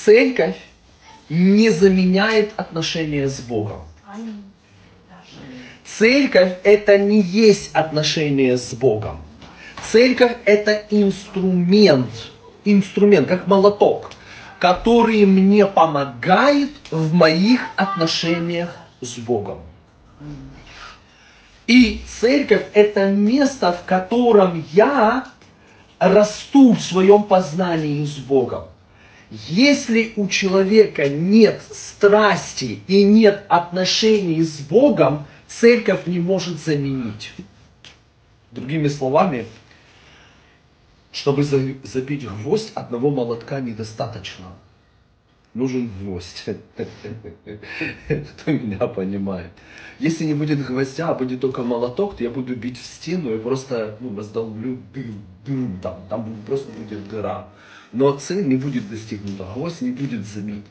церковь не заменяет отношения с Богом. Церковь – это не есть отношения с Богом. Церковь – это инструмент, как молоток, который мне помогает в моих отношениях с Богом. И церковь – это место, в котором я расту в своем познании с Богом. Если у человека нет страсти и нет отношений с Богом, церковь не может заменить. Другими словами, чтобы забить гвоздь, одного молотка недостаточно. Нужен гвоздь. Кто меня понимает? Если не будет гвоздя, а будет только молоток, то я буду бить в стену и просто раздолблю дым, там просто будет дыра. Но цель не будет достигнута, гвоздь не будет забит.